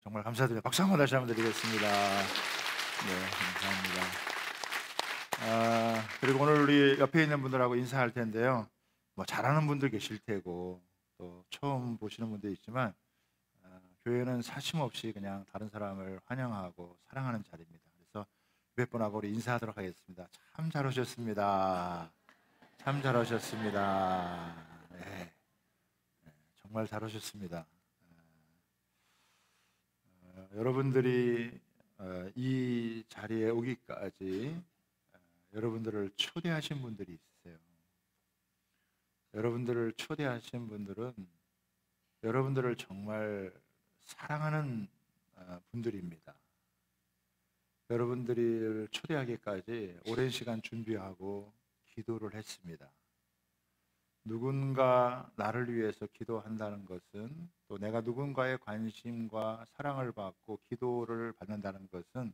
정말 감사드립니다. 박수 한번 다시 한번 드리겠습니다. 네, 감사합니다. 그리고 오늘 우리 옆에 있는 분들하고 인사할 텐데요. 뭐 잘하는 분들 계실 테고 또 처음 보시는 분도 있지만 교회는 사심없이 그냥 다른 사람을 환영하고 사랑하는 자리입니다. 그래서 몇 분하고 우리 인사하도록 하겠습니다. 참 잘 오셨습니다. 참 잘 오셨습니다. 네, 정말 잘 오셨습니다. 여러분들이 이 자리에 오기까지 여러분들을 초대하신 분들이 있으세요. 여러분들을 초대하신 분들은 여러분들을 정말 사랑하는 분들입니다. 여러분들을 초대하기까지 오랜 시간 준비하고 기도를 했습니다. 누군가 나를 위해서 기도한다는 것은, 또 내가 누군가의 관심과 사랑을 받고 기도를 받는다는 것은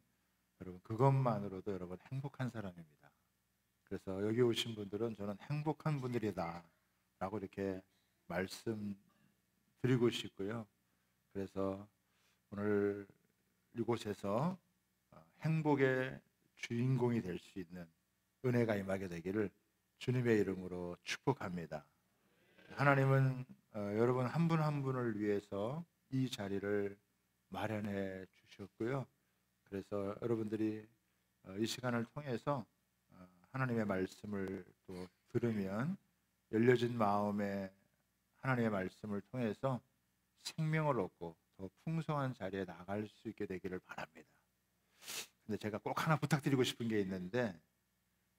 여러분 그것만으로도 여러분 행복한 사람입니다. 그래서 여기 오신 분들은 저는 행복한 분들이다 라고 이렇게 말씀드리고 싶고요. 그래서 오늘 이곳에서 행복의 주인공이 될 수 있는 은혜가 임하게 되기를 주님의 이름으로 축복합니다. 하나님은 여러분 한 분 한 분을 위해서 이 자리를 마련해 주셨고요. 그래서 여러분들이 이 시간을 통해서 하나님의 말씀을 또 들으면 열려진 마음에 하나님의 말씀을 통해서 생명을 얻고 더 풍성한 자리에 나갈 수 있게 되기를 바랍니다. 근데 제가 꼭 하나 부탁드리고 싶은 게 있는데,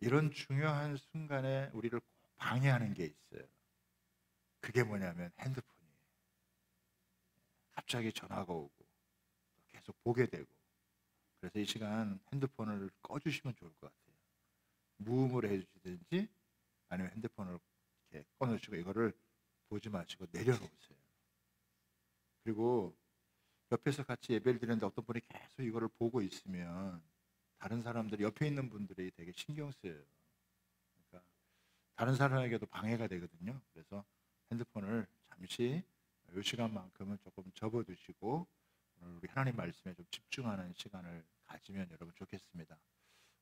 이런 중요한 순간에 우리를 꼭 방해하는 게 있어요. 그게 뭐냐면 핸드폰이에요. 갑자기 전화가 오고 계속 보게 되고. 그래서 이 시간 핸드폰을 꺼주시면 좋을 것 같아요. 무음으로 해주시든지 아니면 핸드폰을 이렇게 꺼놓으시고 이거를 보지 마시고 내려놓으세요. 그리고 옆에서 같이 예배를 드리는데 어떤 분이 계속 이거를 보고 있으면 다른 사람들이, 옆에 있는 분들이 되게 신경 쓰여요. 그러니까 다른 사람에게도 방해가 되거든요. 그래서 핸드폰을 잠시 이 시간만큼은 조금 접어두시고 오늘 우리 하나님 말씀에 좀 집중하는 시간을 가지면 여러분 좋겠습니다.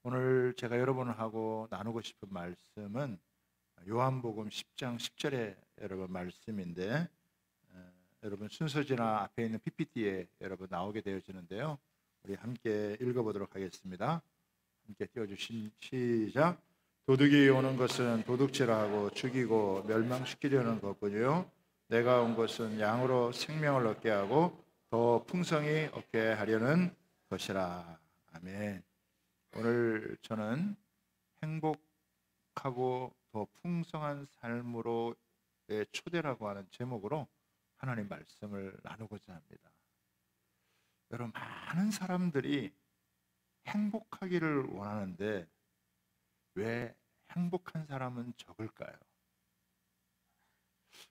오늘 제가 여러분하고 나누고 싶은 말씀은 요한복음 10장 10절의 여러분 말씀인데, 여러분 순서지나 앞에 있는 PPT에 여러분 나오게 되어지는데요. 우리 함께 읽어보도록 하겠습니다. 함께 띄워주신 시작. 도둑이 오는 것은 도둑질하고 죽이고 멸망시키려는 것뿐이요 내가 온 것은 양으로 생명을 얻게 하고 더 풍성히 얻게 하려는 것이라. 아멘. 오늘 저는 행복하고 더 풍성한 삶으로의 초대라고 하는 제목으로 하나님 말씀을 나누고자 합니다. 여러분, 많은 사람들이 행복하기를 원하는데 왜 행복한 사람은 적을까요?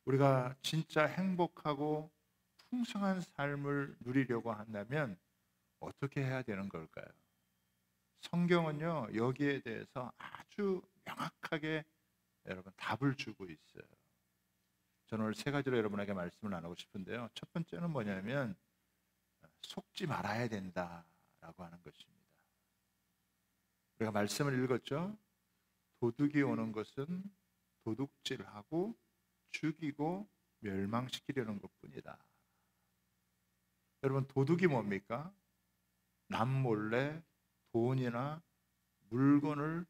우리가 진짜 행복하고 풍성한 삶을 누리려고 한다면 어떻게 해야 되는 걸까요? 성경은요, 여기에 대해서 아주 명확하게 여러분 답을 주고 있어요. 저는 오늘 세 가지로 여러분에게 말씀을 나누고 싶은데요. 첫 번째는 뭐냐면 속지 말아야 된다라고 하는 것입니다. 우리가 말씀을 읽었죠. 도둑이 오는 것은 도둑질하고 죽이고 멸망시키려는 것뿐이다. 여러분, 도둑이 뭡니까? 남몰래 돈이나 물건을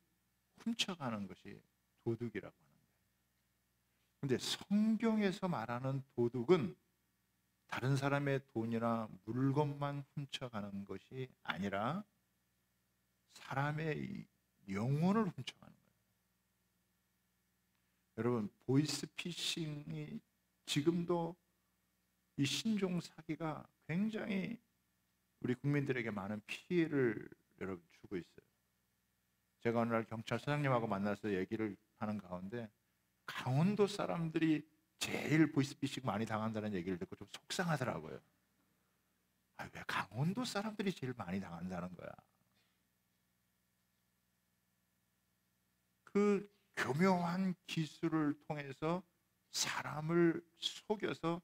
훔쳐가는 것이 도둑이라고 하는 거예요. 그런데 성경에서 말하는 도둑은 다른 사람의 돈이나 물건만 훔쳐가는 것이 아니라 사람의 영혼을 훔쳐가는 거예요. 여러분, 보이스피싱이 지금도 이 신종 사기가 굉장히 우리 국민들에게 많은 피해를 여러분 주고 있어요. 제가 어느 날 경찰서장님하고 만나서 얘기를 하는 가운데 강원도 사람들이 제일 보이스피싱 많이 당한다는 얘기를 듣고 좀 속상하더라고요. 왜 강원도 사람들이 제일 많이 당한다는 거야? 그 교묘한 기술을 통해서 사람을 속여서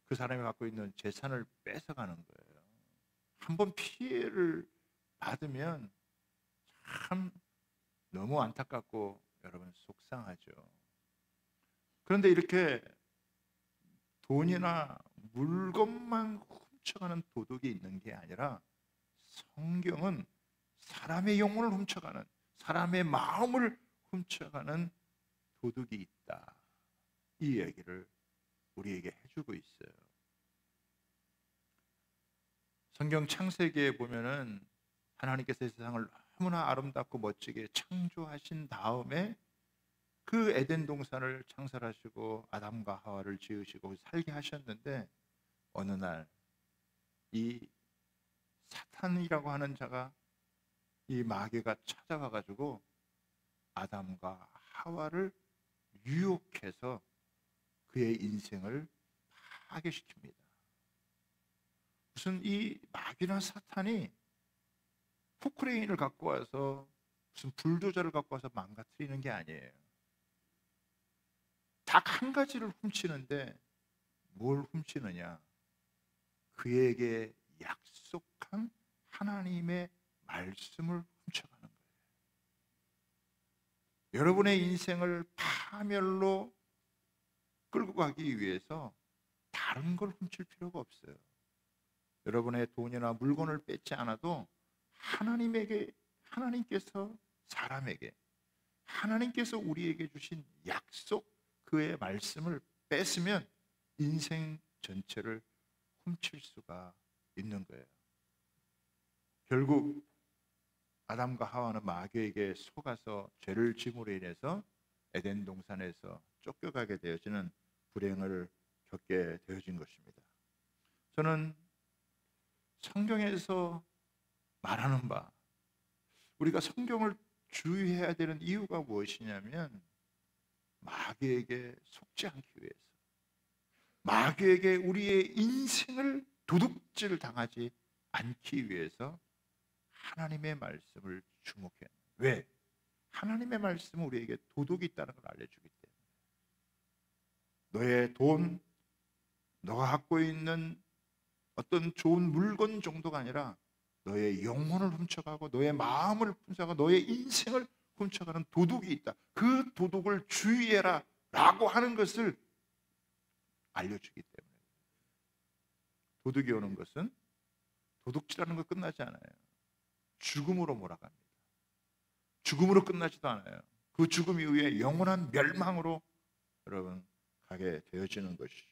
그 사람이 갖고 있는 재산을 뺏어가는 거예요. 한번 피해를 받으면 참 너무 안타깝고 여러분 속상하죠. 그런데 이렇게 돈이나 물건만 훔쳐가는 도둑이 있는 게 아니라 성경은 사람의 영혼을 훔쳐가는, 사람의 마음을 훔쳐가는 도둑이 있다, 이 얘기를 우리에게 해주고 있어요. 성경 창세기에 보면은 하나님께서 세상을 너무나 아름답고 멋지게 창조하신 다음에 그 에덴 동산을 창설하시고 아담과 하와를 지으시고 살게 하셨는데, 어느 날 이 사탄이라고 하는 자가, 이 마귀가 찾아와 가지고 아담과 하와를 유혹해서 그의 인생을 파괴시킵니다. 무슨 이 마귀나 사탄이 포크레인을 갖고 와서 무슨 불도저를 갖고 와서 망가뜨리는 게 아니에요. 딱 한 가지를 훔치는데 뭘 훔치느냐? 그에게 약속한 하나님의 말씀을 훔쳐가는 거예요. 여러분의 인생을 파멸로 끌고 가기 위해서 다른 걸 훔칠 필요가 없어요. 여러분의 돈이나 물건을 뺏지 않아도 하나님께서 사람에게, 하나님께서 우리에게 주신 약속, 그의 말씀을 뺏으면 인생 전체를 훔칠 수가 있는 거예요. 결국 아담과 하와는 마귀에게 속아서 죄를 짐으로 인해서 에덴 동산에서 쫓겨가게 되어지는 불행을 겪게 되어진 것입니다. 저는 성경에서 말하는 바, 우리가 성경을 주의해야 되는 이유가 무엇이냐면 마귀에게 속지 않기 위해서, 마귀에게 우리의 인생을 도둑질 당하지 않기 위해서 하나님의 말씀을 주목해요. 왜? 하나님의 말씀은 우리에게 도둑이 있다는 걸 알려주기 때문에. 너의 돈, 너가 갖고 있는 어떤 좋은 물건 정도가 아니라 너의 영혼을 훔쳐가고 너의 마음을 훔쳐가고 너의 인생을 훔쳐가는 도둑이 있다. 그 도둑을 주의해라 라고 하는 것을 알려주기 때문에. 도둑이 오는 것은, 도둑질하는 거 끝나지 않아요. 죽음으로 몰아갑니다. 죽음으로 끝나지도 않아요. 그 죽음 이후에 영원한 멸망으로 여러분 가게 되어지는 것이죠.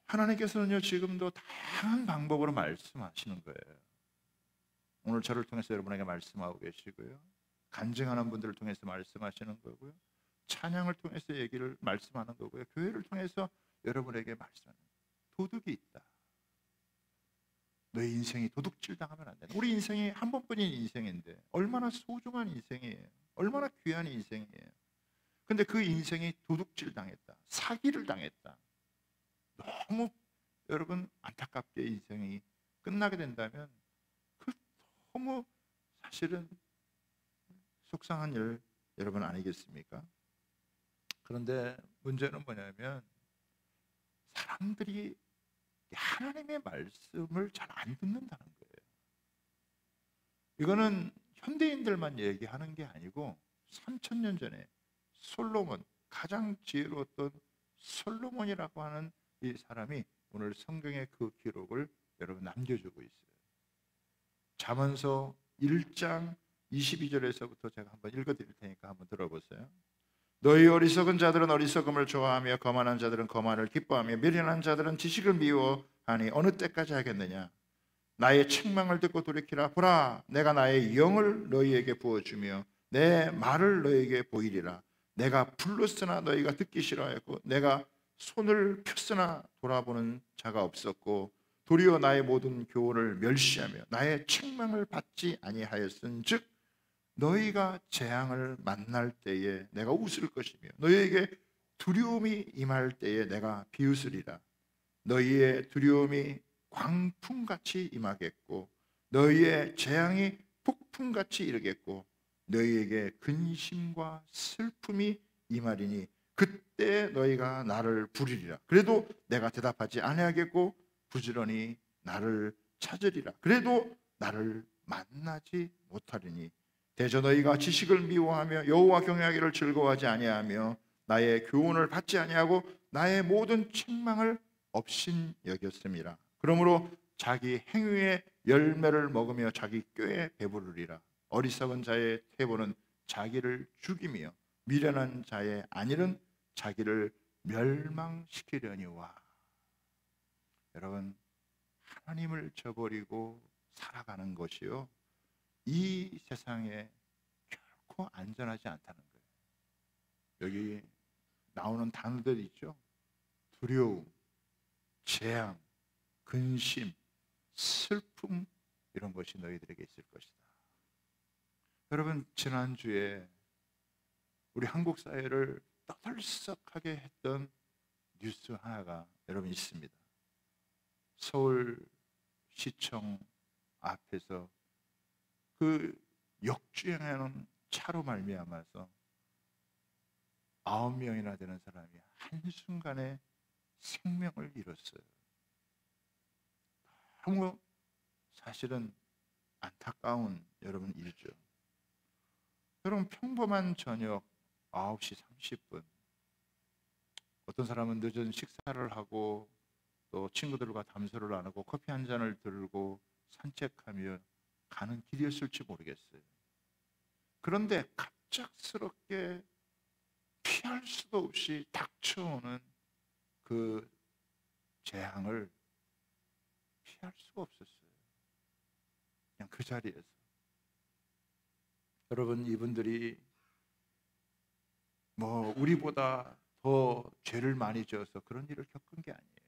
하나님께서는요, 지금도 다양한 방법으로 말씀하시는 거예요. 오늘 저를 통해서 여러분에게 말씀하고 계시고요, 간증하는 분들을 통해서 말씀하시는 거고요, 찬양을 통해서 얘기를 말씀하는 거고요, 교회를 통해서 여러분에게 말씀하는 거예요. 도둑이 있다. 너의 인생이 도둑질 당하면 안 돼. 우리 인생이 한 번뿐인 인생인데 얼마나 소중한 인생이에요. 얼마나 귀한 인생이에요. 근데 그 인생이 도둑질 당했다, 사기를 당했다, 너무 여러분 안타깝게 인생이 끝나게 된다면 그 너무 사실은 속상한 일 여러분 아니겠습니까? 그런데 문제는 뭐냐면 사람들이 하나님의 말씀을 잘 안 듣는다는 거예요. 이거는 현대인들만 얘기하는 게 아니고 3000년 전에 솔로몬, 가장 지혜로웠던 솔로몬이라고 하는 이 사람이 오늘 성경의 그 기록을 여러분 남겨주고 있어요. 잠언서 1장 22절에서부터 제가 한번 읽어드릴 테니까 한번 들어보세요. 너희 어리석은 자들은 어리석음을 좋아하며 거만한 자들은 거만을 기뻐하며 미련한 자들은 지식을 미워하니 어느 때까지 하겠느냐? 나의 책망을 듣고 돌이키라. 보라, 내가 나의 영을 너희에게 부어주며 내 말을 너희에게 보이리라. 내가 불렀으나 너희가 듣기 싫어하였고 내가 손을 폈으나 돌아보는 자가 없었고 도리어 나의 모든 교훈을 멸시하며 나의 책망을 받지 아니하였은즉 너희가 재앙을 만날 때에 내가 웃을 것이며 너희에게 두려움이 임할 때에 내가 비웃으리라. 너희의 두려움이 광풍같이 임하겠고 너희의 재앙이 폭풍같이 이르겠고 너희에게 근심과 슬픔이 임하리니 그때 너희가 나를 부르리라. 그래도 내가 대답하지 아니하겠고 부지런히 나를 찾으리라. 그래도 나를 만나지 못하리니 대저 너희가 지식을 미워하며 여호와 경외하기를 즐거워하지 아니하며 나의 교훈을 받지 아니하고 나의 모든 책망을 업신 여겼음이라. 그러므로 자기 행위의 열매를 먹으며 자기 꾀에 배부르리라. 어리석은 자의 태보는 자기를 죽이며 미련한 자의 안일은 자기를 멸망시키려니와. 여러분, 하나님을 저버리고 살아가는 것이요, 이 세상에 결코 안전하지 않다는 거예요. 여기 나오는 단어들 있죠. 두려움, 재앙, 근심, 슬픔, 이런 것이 너희들에게 있을 것이다. 여러분, 지난주에 우리 한국 사회를 떠들썩하게 했던 뉴스 하나가 여러분 있습니다. 서울시청 앞에서 그 역주행하는 차로 말미암아서 9명이나 되는 사람이 한순간에 생명을 잃었어요. 너무 사실은 안타까운 여러분 일이죠. 여러분, 평범한 저녁 9시 30분, 어떤 사람은 늦은 식사를 하고 또 친구들과 담소를 나누고 커피 한 잔을 들고 산책하며 가는 길이었을지 모르겠어요. 그런데 갑작스럽게 피할 수도 없이 닥쳐오는 그 재앙을 피할 수가 없었어요. 그냥 그 자리에서. 여러분, 이분들이 뭐 우리보다 더 죄를 많이 지어서 그런 일을 겪은 게 아니에요.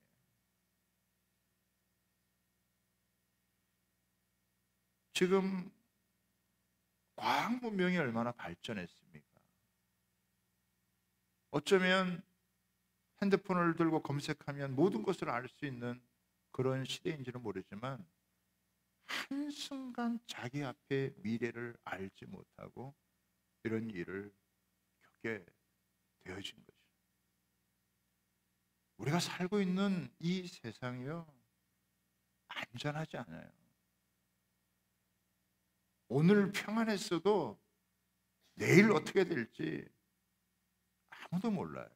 지금 과학 문명이 얼마나 발전했습니까? 어쩌면 핸드폰을 들고 검색하면 모든 것을 알 수 있는 그런 시대인지는 모르지만 한순간 자기 앞에 미래를 알지 못하고 이런 일을 겪게 되어진 거죠. 우리가 살고 있는 이 세상이요, 안전하지 않아요. 오늘 평안했어도 내일 어떻게 될지 아무도 몰라요.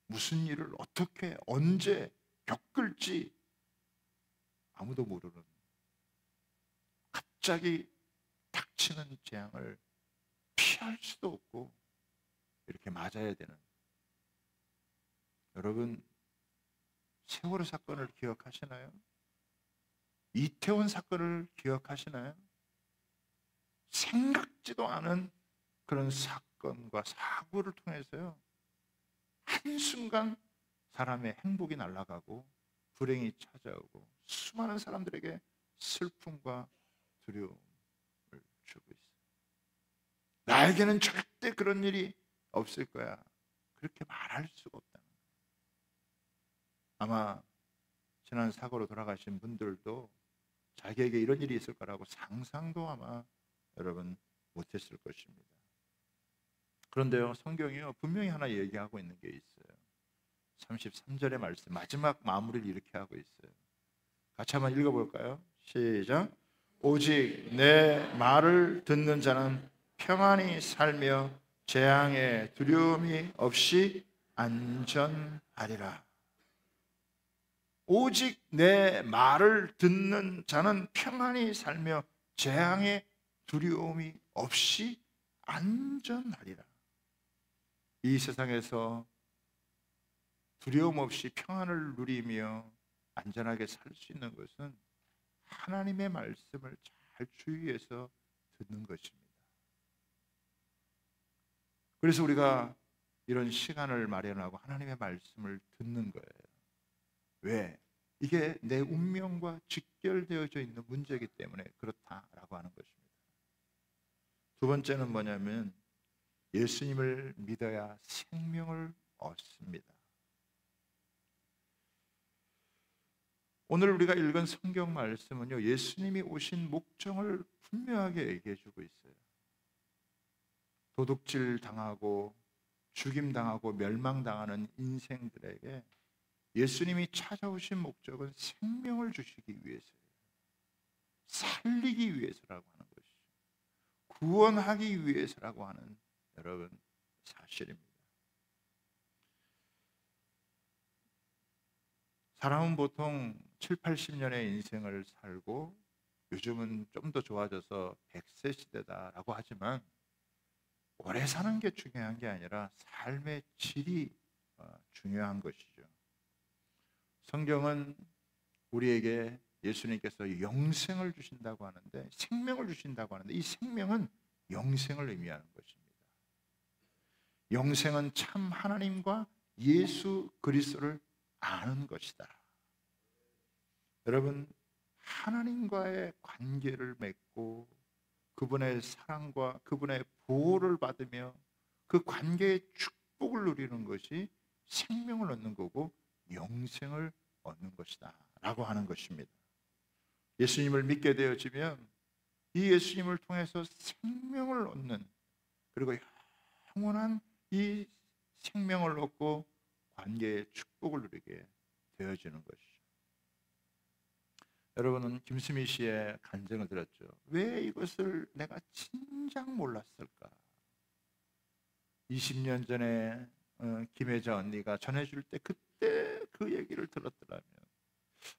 무슨 일을 어떻게 언제 겪을지 아무도 모르는, 갑자기 닥치는 재앙을 피할 수도 없고 이렇게 맞아야 되는. 여러분, 세월호 사건을 기억하시나요? 이태원 사건을 기억하시나요? 생각지도 않은 그런 사건과 사고를 통해서요, 한순간 사람의 행복이 날아가고 불행이 찾아오고 수많은 사람들에게 슬픔과 두려움을 주고 있어요. 나에게는 절대 그런 일이 없을 거야, 그렇게 말할 수가 없다는 거예요. 아마 지난 사고로 돌아가신 분들도 자기에게 이런 일이 있을 거라고 상상도 아마 여러분 못했을 것입니다. 그런데요, 성경이요, 분명히 하나 얘기하고 있는 게 있어요. 33절의 말씀, 마지막 마무리를 이렇게 하고 있어요. 같이 한번 읽어볼까요? 시작. 오직 내 말을 듣는 자는 평안히 살며 재앙의 두려움이 없이 안전하리라. 오직 내 말을 듣는 자는 평안히 살며 재앙의 두려움이 없이 안전하리라. 이 세상에서 두려움 없이 평안을 누리며 안전하게 살 수 있는 것은 하나님의 말씀을 잘 주의해서 듣는 것입니다. 그래서 우리가 이런 시간을 마련하고 하나님의 말씀을 듣는 거예요. 왜? 이게 내 운명과 직결되어져 있는 문제이기 때문에 그렇다라고 하는 것입니다. 두 번째는 뭐냐면 예수님을 믿어야 생명을 얻습니다. 오늘 우리가 읽은 성경 말씀은요, 예수님이 오신 목적을 분명하게 얘기해 주고 있어요. 도둑질 당하고 죽임 당하고 멸망당하는 인생들에게 예수님이 찾아오신 목적은 생명을 주시기 위해서예요. 살리기 위해서라고 하는 것이죠. 구원하기 위해서라고 하는 여러분 사실입니다. 사람은 보통 7, 80년의 인생을 살고 요즘은 좀 더 좋아져서 100세 시대다라고 하지만 오래 사는 게 중요한 게 아니라 삶의 질이 중요한 것이죠. 성경은 우리에게 예수님께서 영생을 주신다고 하는데, 생명을 주신다고 하는데, 이 생명은 영생을 의미하는 것입니다. 영생은 참 하나님과 예수 그리스도를 아는 것이다. 여러분, 하나님과의 관계를 맺고 그분의 사랑과 그분의 보호를 받으며 그 관계의 축복을 누리는 것이 생명을 얻는 거고 영생을 얻는 것이다 라고 하는 것입니다. 예수님을 믿게 되어지면 이 예수님을 통해서 생명을 얻는, 그리고 영원한 이 생명을 얻고 관계의 축복을 누리게 되어지는 것이죠. 여러분은 김수미 씨의 간증을 들었죠. 왜 이것을 내가 진작 몰랐을까? 20년 전에 김혜자 언니가 전해줄 때 그때 그 얘기를 들었더라면,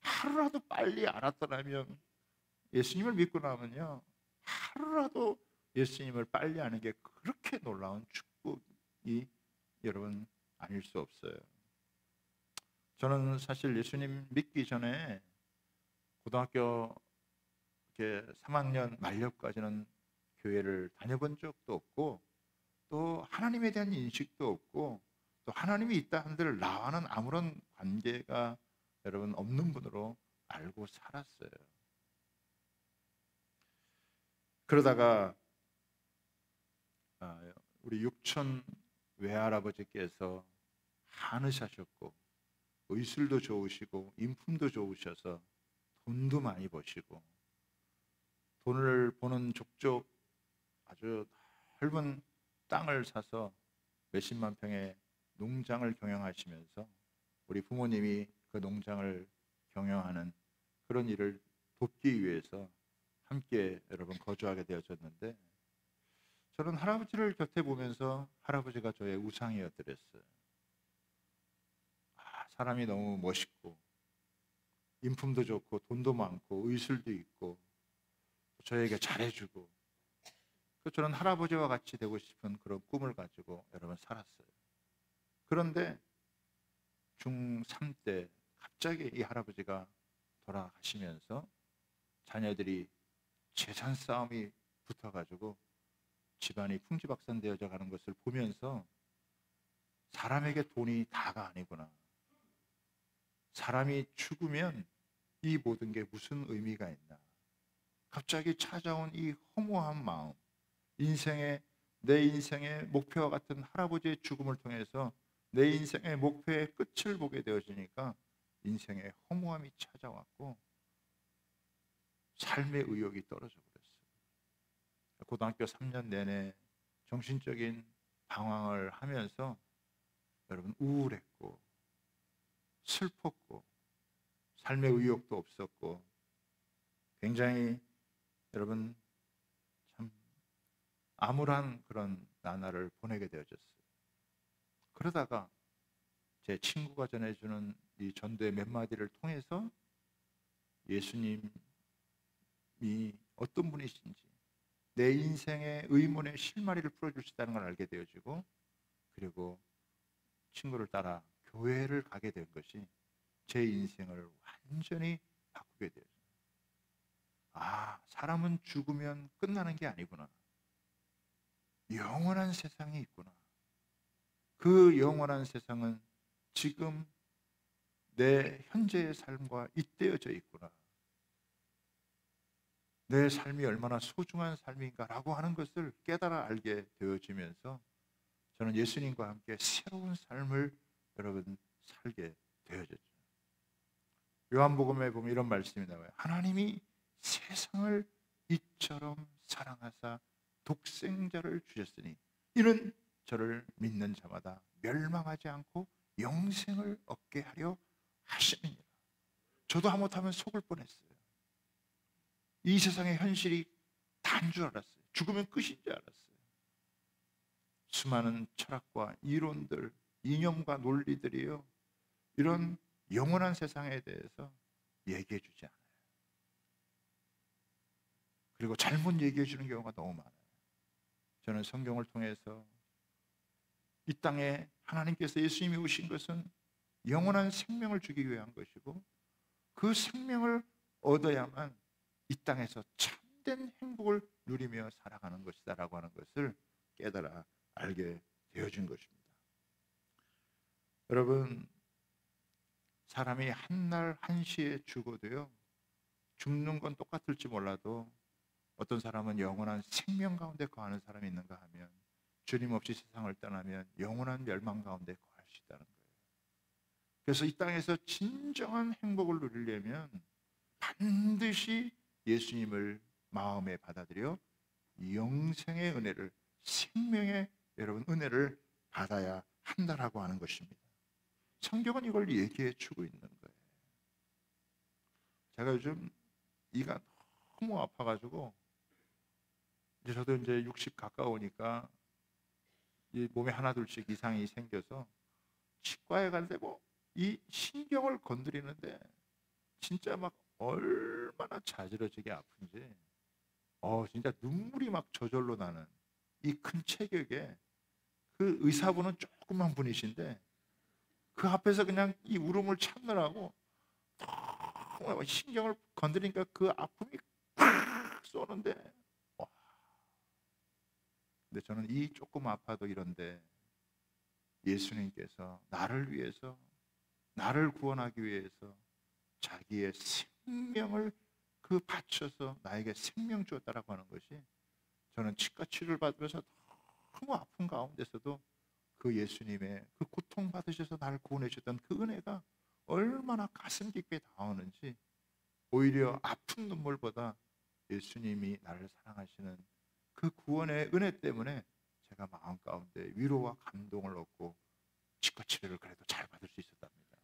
하루라도 빨리 알았더라면, 예수님을 믿고 나면요, 하루라도 예수님을 빨리 아는 게 그렇게 놀라운 축복이 여러분 아닐 수 없어요. 저는 사실 예수님 믿기 전에 고등학교 3학년 만료까지는 교회를 다녀본 적도 없고, 또 하나님에 대한 인식도 없고, 또 하나님이 있다 한들 나와는 아무런 관계가 여러분 없는 분으로 알고 살았어요. 그러다가 우리 육촌 외할아버지께서 한의사셨고 의술도 좋으시고 인품도 좋으셔서 돈도 많이 버시고, 돈을 버는 족족 아주 넓은 땅을 사서 몇십만 평의 농장을 경영하시면서 우리 부모님이 그 농장을 경영하는 그런 일을 돕기 위해서 함께 여러분 거주하게 되어졌는데, 저는 할아버지를 곁에 보면서 할아버지가 저의 우상이었더랬어요. 사람이 너무 멋있고 인품도 좋고 돈도 많고 의술도 있고 저에게 잘해주고, 저는 할아버지와 같이 되고 싶은 그런 꿈을 가지고 여러분 살았어요. 그런데 중3 때 갑자기 이 할아버지가 돌아가시면서 자녀들이 재산 싸움이 붙어가지고 집안이 풍지박산되어져 가는 것을 보면서, 사람에게 돈이 다가 아니구나, 사람이 죽으면 이 모든 게 무슨 의미가 있나, 갑자기 찾아온 이 허무한 마음, 내 인생의 목표와 같은 할아버지의 죽음을 통해서 내 인생의 목표의 끝을 보게 되어지니까 인생의 허무함이 찾아왔고 삶의 의욕이 떨어져 버렸어요. 고등학교 3년 내내 정신적인 방황을 하면서 여러분 우울했고 슬펐고 삶의 의욕도 없었고 굉장히 여러분 참 암울한 그런 나날을 보내게 되어졌어요. 그러다가 제 친구가 전해주는 이 전도의 몇 마디를 통해서 예수님이 어떤 분이신지, 내 인생의 의문의 실마리를 풀어주시다는 걸 알게 되어지고, 그리고 친구를 따라 교회를 가게 된 것이 제 인생을 완전히 바꾸게 되었어요. 사람은 죽으면 끝나는 게 아니구나, 영원한 세상이 있구나, 그 영원한 세상은 지금 내 현재의 삶과 잇대어져 있구나, 내 삶이 얼마나 소중한 삶인가라고 하는 것을 깨달아 알게 되어지면서 저는 예수님과 함께 새로운 삶을 여러분 살게 되어졌죠. 요한복음에 보면 이런 말씀이 나와요. 하나님이 세상을 이처럼 사랑하사 독생자를 주셨으니 이는 저를 믿는 자마다 멸망하지 않고 영생을 얻게 하려 하심이니라. 저도 하못하면 속을 뻔했어요. 이 세상의 현실이 다인 줄 알았어요. 죽으면 끝인 줄 알았어요. 수많은 철학과 이론들, 이념과 논리들이요, 이런 영원한 세상에 대해서 얘기해 주지 않아요. 그리고 잘못 얘기해 주는 경우가 너무 많아요. 저는 성경을 통해서 이 땅에 하나님께서 예수님이 오신 것은 영원한 생명을 주기 위한 것이고, 그 생명을 얻어야만 이 땅에서 참된 행복을 누리며 살아가는 것이다라고 하는 것을 깨달아 알게 되어진 것입니다. 여러분, 사람이 한날 한시에 죽어도요, 죽는 건 똑같을지 몰라도 어떤 사람은 영원한 생명 가운데 거하는 사람이 있는가 하면, 주님 없이 세상을 떠나면 영원한 멸망 가운데 거할 수 있다는 거예요. 그래서 이 땅에서 진정한 행복을 누리려면 반드시 예수님을 마음에 받아들여 영생의 은혜를, 생명의 여러분 은혜를 받아야 한다라고 하는 것입니다. 성경은 이걸 얘기해 주고 있는 거예요. 제가 요즘 이가 너무 아파가지고, 이제 저도 이제 60 가까우니까 이 몸에 하나둘씩 이상이 생겨서 치과에 가는데 이 신경을 건드리는데 진짜 막 얼마나 자지러지게 아픈지, 진짜 눈물이 막 저절로 나는 이 큰 체격에, 그 의사분은 조그만 분이신데 그 앞에서 그냥 이 울음을 참느라고 신경을 건드리니까 그 아픔이 팍 쏘는데, 근데 저는 이 조금 아파도 이런데 예수님께서 나를 위해서, 나를 구원하기 위해서 자기의 생명을 바쳐서 나에게 생명 주었다라고 하는 것이, 저는 치과 치료를 받으면서 너무 아픈 가운데서도 그 예수님의 그 고통 받으셔서 나를 구원해 주셨던 그 은혜가 얼마나 가슴 깊게 닿았는지, 오히려 아픈 눈물보다 예수님이 나를 사랑하시는 그 구원의 은혜 때문에 제가 마음 가운데 위로와 감동을 얻고 치과 치료를 그래도 잘 받을 수 있었답니다.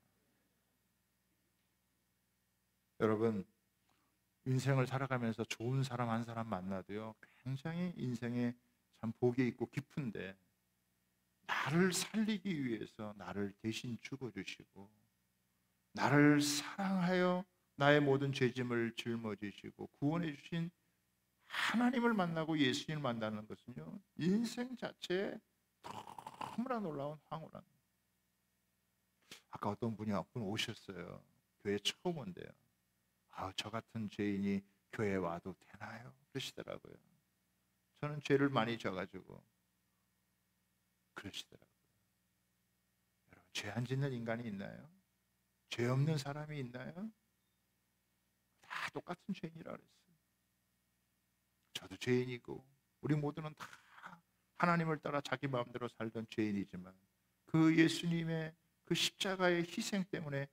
여러분, 인생을 살아가면서 좋은 사람 한 사람 만나도요, 굉장히 인생에 참 복이 있고 깊은데, 나를 살리기 위해서 나를 대신 죽어주시고, 나를 사랑하여 나의 모든 죄짐을 짊어지시고 구원해 주신 하나님을 만나고 예수님을 만나는 것은요, 인생 자체에 너무나 놀라운 황홀한. 아까 어떤 분이 오셨어요. 교회 처음 온대요. 저 같은 죄인이 교회에 와도 되나요? 그러시더라고요. 저는 죄를 많이 져가지고 그러시더라고요. 여러분, 죄 안 짓는 인간이 있나요? 죄 없는 사람이 있나요? 다 똑같은 죄인이라 그랬어요. 저도 죄인이고 우리 모두는 다 하나님을 따라 자기 마음대로 살던 죄인이지만, 그 예수님의 그 십자가의 희생 때문에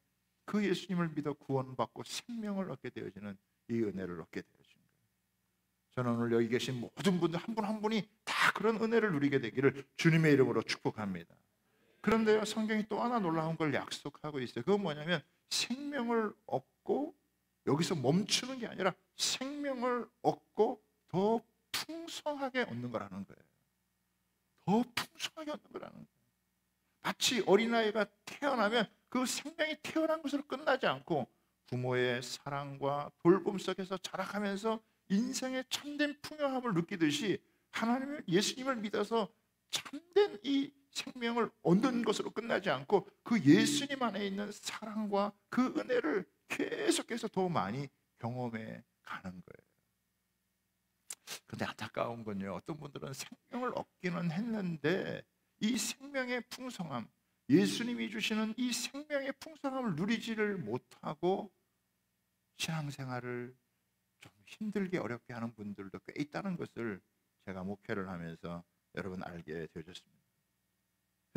그 예수님을 믿어 구원받고 생명을 얻게 되어지는 이 은혜를 얻게 되어진 거예요. 저는 오늘 여기 계신 모든 분들 한 분 한 분이 다 그런 은혜를 누리게 되기를 주님의 이름으로 축복합니다. 그런데요, 성경이 또 하나 놀라운 걸 약속하고 있어요. 그건 뭐냐면, 생명을 얻고, 여기서 멈추는 게 아니라 생명을 얻고 더 풍성하게 얻는 거라는 거예요. 더 풍성하게 얻는 거라는 거예요. 마치 어린아이가 태어나면 그 생명이 태어난 것으로 끝나지 않고 부모의 사랑과 돌봄 속에서 자라가면서 인생의 참된 풍요함을 느끼듯이, 하나님을, 예수님을 믿어서 참된 이 생명을 얻는 것으로 끝나지 않고 그 예수님 안에 있는 사랑과 그 은혜를 계속해서 더 많이 경험해 가는 거예요. 그런데 안타까운 건요, 어떤 분들은 생명을 얻기는 했는데 이 생명의 풍성함, 예수님이 주시는 이 생명의 풍성함을 누리지를 못하고 신앙생활을 좀 힘들게 어렵게 하는 분들도 꽤 있다는 것을 제가 목회를 하면서 여러분 알게 되어졌습니다.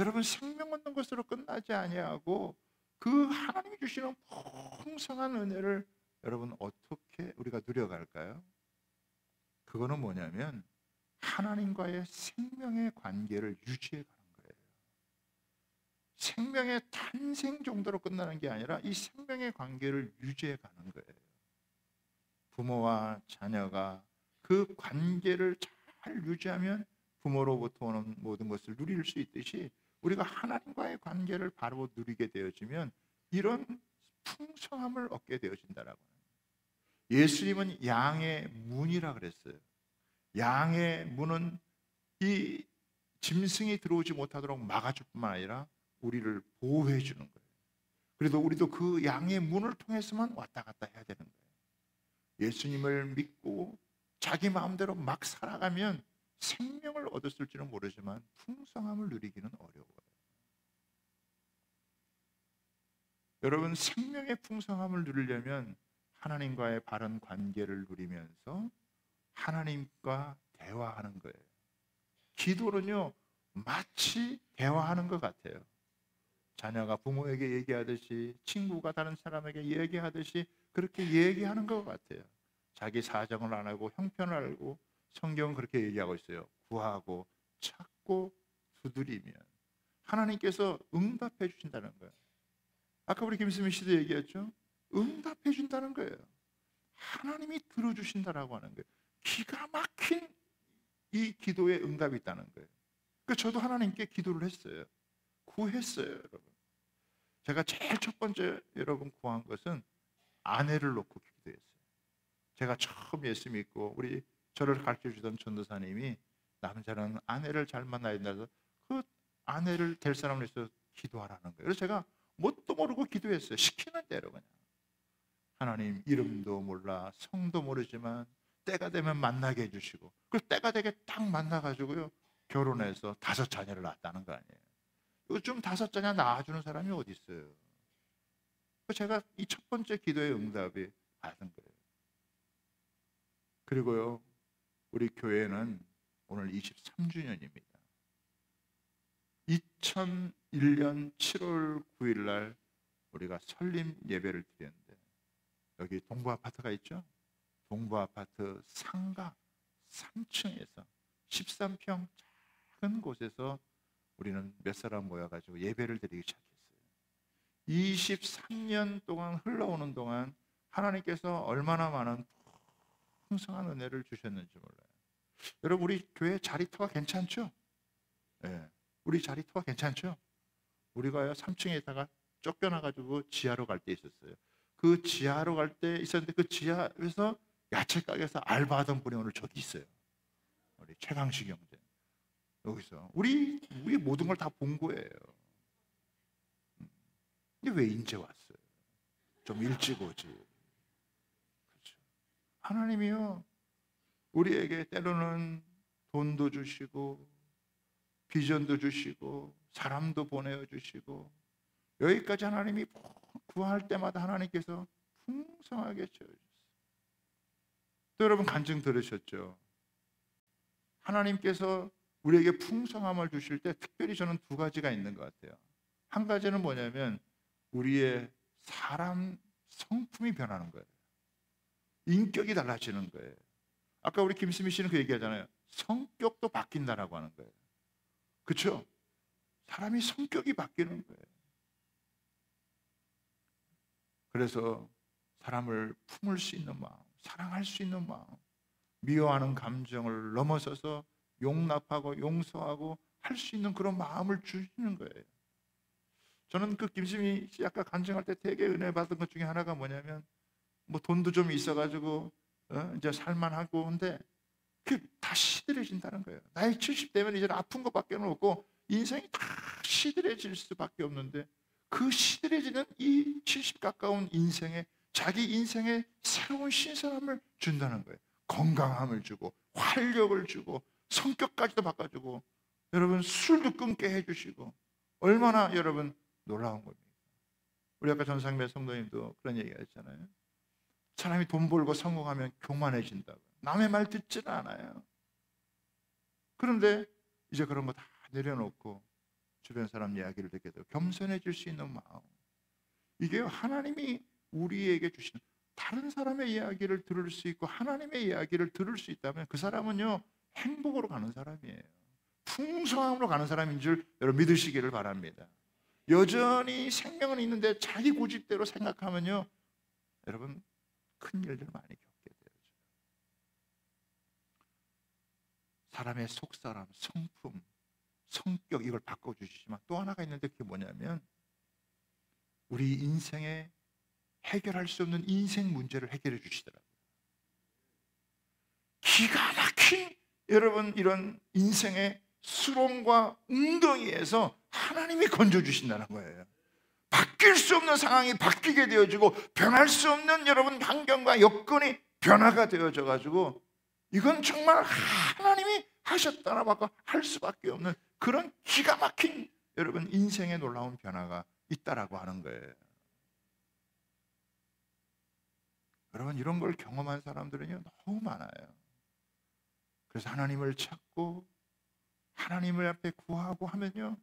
여러분, 생명 얻는 것으로 끝나지 아니하고 그 하나님이 주시는 풍성한 은혜를 여러분 어떻게 우리가 누려갈까요? 그거는 뭐냐면 하나님과의 생명의 관계를 유지해 가는 거예요. 생명의 탄생 정도로 끝나는 게 아니라 이 생명의 관계를 유지해 가는 거예요. 부모와 자녀가 그 관계를 잘 유지하면 부모로부터 오는 모든 것을 누릴 수 있듯이 우리가 하나님과의 관계를 바로 누리게 되어지면 이런 풍성함을 얻게 되어진다라고. 예수님은 양의 문이라 그랬어요. 양의 문은 이 짐승이 들어오지 못하도록 막아줄 뿐만 아니라 우리를 보호해 주는 거예요. 그래도 우리도 그 양의 문을 통해서만 왔다 갔다 해야 되는 거예요. 예수님을 믿고 자기 마음대로 막 살아가면 생명을 얻었을지는 모르지만 풍성함을 누리기는 어려워요. 여러분, 생명의 풍성함을 누리려면 하나님과의 바른 관계를 누리면서 하나님과 대화하는 거예요. 기도는요, 마치 대화하는 것 같아요. 자녀가 부모에게 얘기하듯이, 친구가 다른 사람에게 얘기하듯이 그렇게 얘기하는 것 같아요. 자기 사정을 안 알고 형편을 알고 성경은 그렇게 얘기하고 있어요. 구하고 찾고 두드리면 하나님께서 응답해 주신다는 거예요. 아까 우리 김수민 씨도 얘기했죠. 응답해 준다는 거예요. 하나님이 들어주신다라고 하는 거예요. 기가 막힌 이 기도에 응답이 있다는 거예요. 그러니까 저도 하나님께 기도를 했어요. 구했어요, 여러분. 제가 제일 첫 번째 여러분 구한 것은 아내를 놓고 기도했어요. 제가 처음 예수 믿고 우리 저를 가르쳐 주던 전도사님이 남자는 아내를 잘 만나야 된다 해서 그 아내를 될 사람을 위해서 기도하라는 거예요. 그래서 제가 뭣도 모르고 기도했어요. 시키는 대로 그냥. 하나님, 이름도 몰라 성도 모르지만 때가 되면 만나게 해주시고, 그 때가 되게 딱 만나가지고요 결혼해서 5 자녀를 낳았다는 거 아니에요. 요즘 5 자녀 낳아주는 사람이 어디 있어요? 제가 이 첫 번째 기도의 응답이 받은 거예요. 그리고요, 우리 교회는 오늘 23주년입니다. 2001년 7월 9일 날 우리가 설립 예배를 드렸는데, 여기 동부 아파트가 있죠? 동부 아파트 상가 3층에서 13평 작은 곳에서 우리는 몇 사람 모여가지고 예배를 드리기 시작했어요. 23년 동안 흘러오는 동안 하나님께서 얼마나 많은 풍성한 은혜를 주셨는지 몰라요. 여러분, 우리 교회 자리터가 괜찮죠? 네. 우리 자리터가 괜찮죠? 우리가 3층에 있다가 쫓겨나가지고 지하로 갈 때 있었어요. 그 지하로 갈 때 있었는데 그 지하에서 야채 가게에서 알바하던 분이 오늘 저기 있어요. 우리 최강식 형제. 여기서 우리 모든 걸 다 본 거예요. 근데 왜 이제 왔어요? 좀 일찍 오지. 그렇죠. 하나님이요, 우리에게 때로는 돈도 주시고 비전도 주시고 사람도 보내주시고, 여기까지 하나님이 구할 때마다 하나님께서 풍성하게 채워주셨어요. 또 여러분 간증 들으셨죠? 하나님께서 우리에게 풍성함을 주실 때 특별히 저는 2가지가 있는 것 같아요. 한 가지는 뭐냐면 우리의 사람 성품이 변하는 거예요. 인격이 달라지는 거예요. 아까 우리 김수미 씨는 그 얘기하잖아요. 성격도 바뀐다라고 하는 거예요. 그렇죠? 사람이 성격이 바뀌는 거예요. 그래서 사람을 품을 수 있는 마음, 사랑할 수 있는 마음, 미워하는 감정을 넘어서서 용납하고 용서하고 할 수 있는 그런 마음을 주시는 거예요. 저는 그 김수미 씨 아까 간증할 때 되게 은혜 받은 것 중에 하나가 뭐냐면, 뭐 돈도 좀 있어가지고 이제 살만하고, 근데 그 다 시들해진다는 거예요. 나이 70대면 이제 아픈 것밖에 없고 인생이 다 시들해질 수밖에 없는데, 그 시들해지는 이 70 가까운 인생에 자기 인생에 새로운 신선함을 준다는 거예요. 건강함을 주고 활력을 주고 성격까지도 바꿔주고, 여러분 술도 끊게 해주시고, 얼마나 여러분 놀라운 겁니다. 우리 아까 전상배 성도님도 그런 얘기 했잖아요. 사람이 돈 벌고 성공하면 교만해진다고, 남의 말 듣지는 않아요. 그런데 이제 그런 거 다 내려놓고 주변 사람 이야기를 듣게 되고 겸손해질 수 있는 마음, 이게 하나님이 우리에게 주시는, 다른 사람의 이야기를 들을 수 있고 하나님의 이야기를 들을 수 있다면 그 사람은요 행복으로 가는 사람이에요. 풍성함으로 가는 사람인 줄 여러분 믿으시기를 바랍니다. 여전히 생명은 있는데 자기 고집대로 생각하면요, 여러분 큰 일들 많이 겪게 돼요. 사람의 속사람, 성품, 성격 이걸 바꿔주시지만 또 하나가 있는데 그게 뭐냐면 우리 인생에 해결할 수 없는 인생 문제를 해결해 주시더라고요. 기가 막힌 여러분 이런 인생의 수렁과 웅덩이에서 하나님이 건져주신다는 거예요. 바뀔 수 없는 상황이 바뀌게 되어지고 변할 수 없는 여러분 환경과 여건이 변화가 되어져 가지고 이건 정말 하나님이 하셨다라고 할 수밖에 없는 그런 기가 막힌 여러분 인생의 놀라운 변화가 있다라고 하는 거예요. 여러분 이런 걸 경험한 사람들은요 너무 많아요. 그래서 하나님을 찾고 하나님을 앞에 구하고 하면요,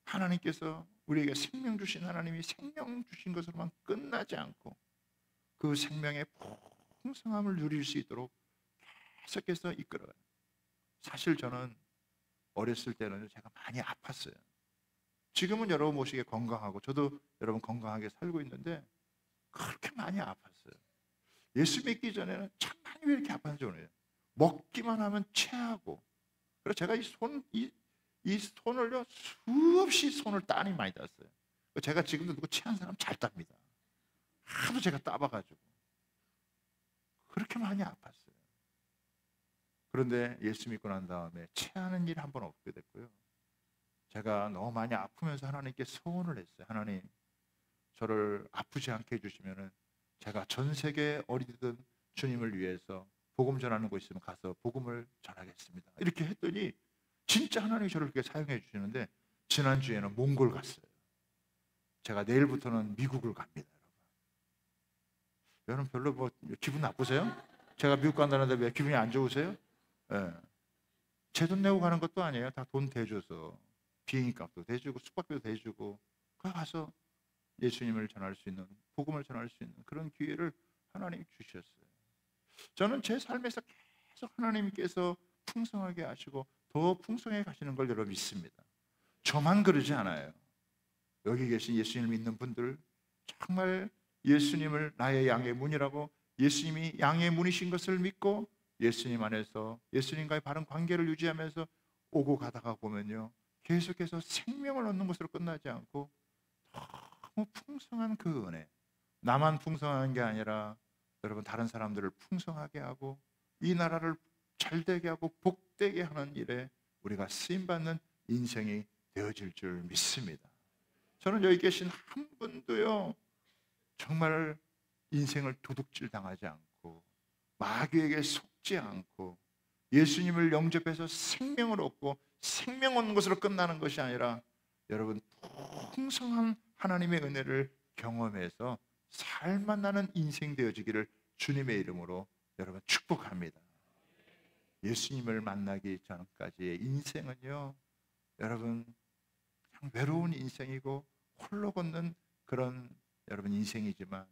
하나님께서 우리에게 생명 주신 하나님이 생명 주신 것으로만 끝나지 않고 그 생명의 풍성함을 누릴 수 있도록 계속해서 이끌어가요. 사실 저는 어렸을 때는 제가 많이 아팠어요. 지금은 여러분 모시게 건강하고 저도 여러분 건강하게 살고 있는데 그렇게 많이 아팠어요. 예수 믿기 전에는 참 많이 왜 이렇게 아팠는지 모르겠어요. 먹기만 하면 체하고, 그래서 제가 이 손을요 수없이 손을 땀이 많이 땄어요. 제가 지금도 누구 체한 사람 잘 땁니다. 하도 제가 따봐가지고 그렇게 많이 아팠어요. 그런데 예수 믿고 난 다음에 체하는 일 한 번 없게 됐고요. 제가 너무 많이 아프면서 하나님께 소원을 했어요. 하나님, 저를 아프지 않게 해주시면은 제가 전 세계 어디든 주님을 위해서 복음 전하는 곳 있으면 가서 복음을 전하겠습니다. 이렇게 했더니 진짜 하나님이 저를 그렇게 사용해 주시는데 지난주에는 몽골 갔어요. 제가 내일부터는 미국을 갑니다. 여러분 별로 뭐 기분 나쁘세요? 제가 미국 간다는데 왜 기분이 안 좋으세요? 네. 제 돈 내고 가는 것도 아니에요. 다 돈 대줘서 비행기 값도 대주고 숙박비도 대주고 가서 예수님을 전할 수 있는, 복음을 전할 수 있는 그런 기회를 하나님이 주셨어요. 저는 제 삶에서 계속 하나님께서 풍성하게 하시고 더 풍성해 가시는 걸 여러분 믿습니다. 저만 그러지 않아요. 여기 계신 예수님을 믿는 분들 정말 예수님을 나의 양의 문이라고, 예수님이 양의 문이신 것을 믿고 예수님 안에서 예수님과의 바른 관계를 유지하면서 오고 가다가 보면요, 계속해서 생명을 얻는 것으로 끝나지 않고 너무 풍성한 그 은혜, 나만 풍성한 게 아니라 여러분 다른 사람들을 풍성하게 하고 이 나라를 잘되게 하고 복되게 하는 일에 우리가 쓰임받는 인생이 되어질 줄 믿습니다. 저는 여기 계신 한 분도요 정말 인생을 도둑질 당하지 않고 마귀에게 속지 않고 예수님을 영접해서 생명을 얻고 생명 얻는 것으로 끝나는 것이 아니라 여러분 풍성한 하나님의 은혜를 경험해서 살만 나는 인생 되어지기를 주님의 이름으로 여러분 축복합니다. 예수님을 만나기 전까지의 인생은요 여러분 그냥 외로운 인생이고 홀로 걷는 그런 여러분 인생이지만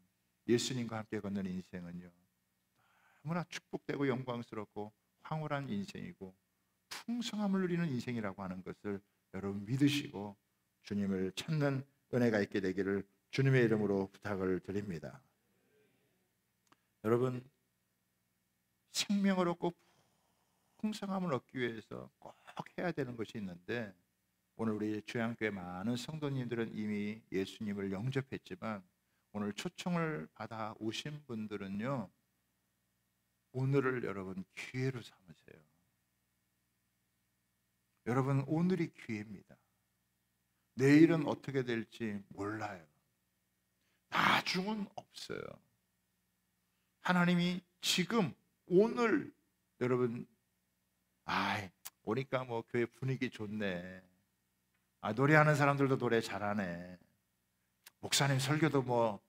예수님과 함께 걷는 인생은요 너무나 축복되고 영광스럽고 황홀한 인생이고 풍성함을 누리는 인생이라고 하는 것을 여러분 믿으시고 주님을 찾는 은혜가 있게 되기를 주님의 이름으로 부탁을 드립니다. 여러분 생명을 얻고 풍성함을 얻기 위해서 꼭 해야 되는 것이 있는데 오늘 우리 주양교회 많은 성도님들은 이미 예수님을 영접했지만 오늘 초청을 받아 오신 분들은요 오늘을 여러분 기회로 삼으세요. 여러분 오늘이 기회입니다. 내일은 어떻게 될지 몰라요. 나중은 없어요. 하나님이 지금 오늘 여러분 오니까 뭐 교회 분위기 좋네. 노래하는 사람들도 노래 잘하네. 목사님 설교도 뭐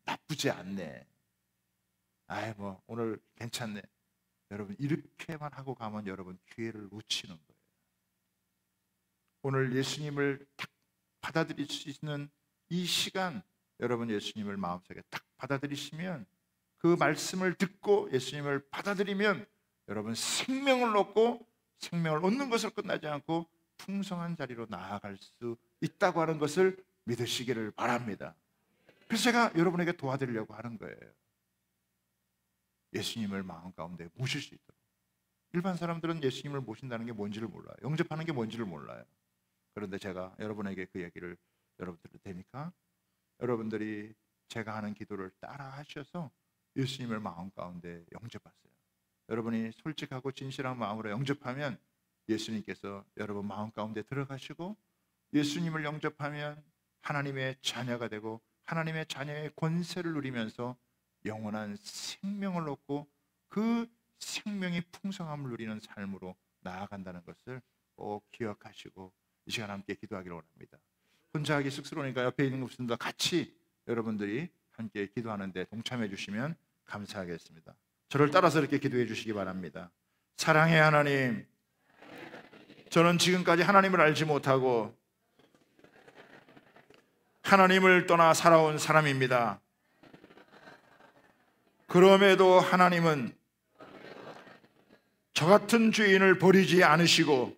나쁘지 않네. 뭐 오늘 괜찮네. 여러분 이렇게만 하고 가면 여러분 기회를 놓치는 거예요. 오늘 예수님을 딱 받아들일 수 있는 이 시간 여러분 예수님을 마음속에 딱 받아들이시면 그 말씀을 듣고 예수님을 받아들이면 여러분 생명을 얻고 생명을 얻는 것으로 끝나지 않고 풍성한 자리로 나아갈 수 있다고 하는 것을 믿으시기를 바랍니다. 그래서 제가 여러분에게 도와드리려고 하는 거예요. 예수님을 마음 가운데 모실 수 있도록. 일반 사람들은 예수님을 모신다는 게 뭔지를 몰라요. 영접하는 게 뭔지를 몰라요. 그런데 제가 여러분에게 그 얘기를 여러분들 테니까 여러분들이 제가 하는 기도를 따라 하셔서 예수님을 마음 가운데 영접하세요. 여러분이 솔직하고 진실한 마음으로 영접하면 예수님께서 여러분 마음 가운데 들어가시고, 예수님을 영접하면 하나님의 자녀가 되고 하나님의 자녀의 권세를 누리면서 영원한 생명을 얻고 그 생명이 풍성함을 누리는 삶으로 나아간다는 것을 꼭 기억하시고 이 시간 함께 기도하기를 원합니다. 혼자 하기 쑥스러우니까 옆에 있는 분들과 같이 여러분들이 함께 기도하는데 동참해 주시면 감사하겠습니다. 저를 따라서 이렇게 기도해 주시기 바랍니다. 사랑의 하나님, 저는 지금까지 하나님을 알지 못하고 하나님을 떠나 살아온 사람입니다. 그럼에도 하나님은 저 같은 죄인을 버리지 않으시고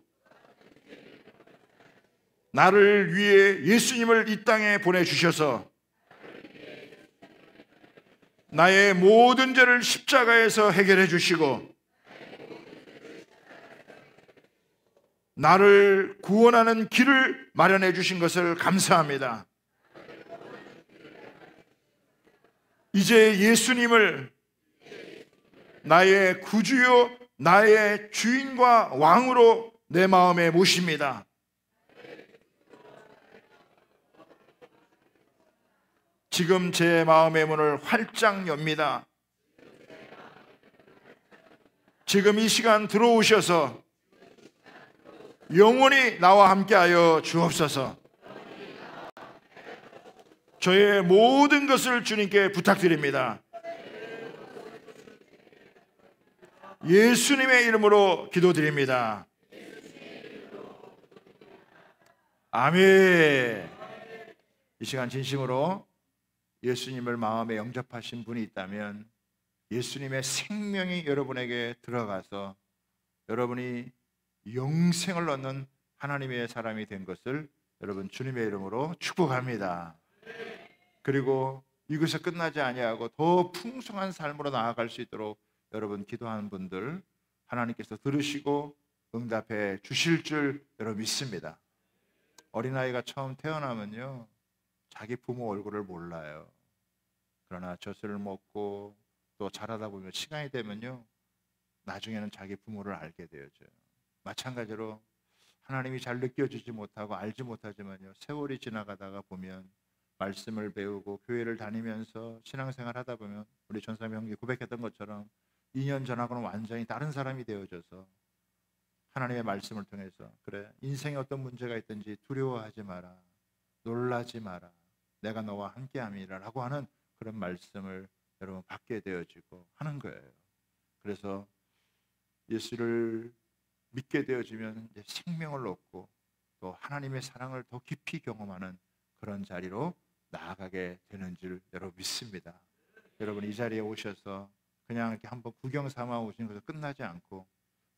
나를 위해 예수님을 이 땅에 보내주셔서 나의 모든 죄를 십자가에서 해결해 주시고 나를 구원하는 길을 마련해 주신 것을 감사합니다. 이제 예수님을 나의 구주요 나의 주인과 왕으로 내 마음에 모십니다. 지금 제 마음의 문을 활짝 엽니다. 지금 이 시간 들어오셔서 영원히 나와 함께하여 주옵소서. 저의 모든 것을 주님께 부탁드립니다. 예수님의 이름으로 기도드립니다. 아멘. 이 시간 진심으로 예수님을 마음에 영접하신 분이 있다면 예수님의 생명이 여러분에게 들어가서 여러분이 영생을 얻는 하나님의 사람이 된 것을 여러분 주님의 이름으로 축복합니다. 그리고 이것에 끝나지 아니하고 더 풍성한 삶으로 나아갈 수 있도록 여러분 기도하는 분들 하나님께서 들으시고 응답해 주실 줄 여러분 믿습니다. 어린아이가 처음 태어나면요 자기 부모 얼굴을 몰라요. 그러나 젖을 먹고 또 자라다 보면 시간이 되면요 나중에는 자기 부모를 알게 되어져요. 마찬가지로 하나님이 잘 느껴지지 못하고 알지 못하지만요 세월이 지나가다가 보면 말씀을 배우고 교회를 다니면서 신앙생활 하다 보면 우리 전사님 형님 고백했던 것처럼 2년 전하고는 완전히 다른 사람이 되어져서 하나님의 말씀을 통해서 그래 인생에 어떤 문제가 있든지 두려워하지 마라, 놀라지 마라, 내가 너와 함께함이라 라고 하는 그런 말씀을 여러분 받게 되어지고 하는 거예요. 그래서 예수를 믿게 되어지면 이제 생명을 얻고 또 하나님의 사랑을 더 깊이 경험하는 그런 자리로 나아가게 되는 줄 여러분 믿습니다. 여러분 이 자리에 오셔서 그냥 이렇게 한번 구경 삼아 오신 것으로 끝나지 않고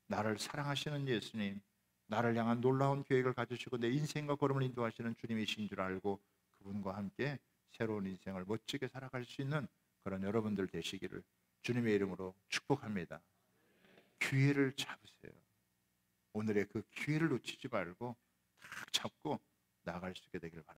나를 사랑하시는 예수님, 나를 향한 놀라운 계획을 가지시고 내 인생과 걸음을 인도하시는 주님이신 줄 알고 그분과 함께 새로운 인생을 멋지게 살아갈 수 있는 그런 여러분들 되시기를 주님의 이름으로 축복합니다. 기회를 잡으세요. 오늘의 그 기회를 놓치지 말고 딱 잡고 나아갈 수 있게 되기를 바랍니다.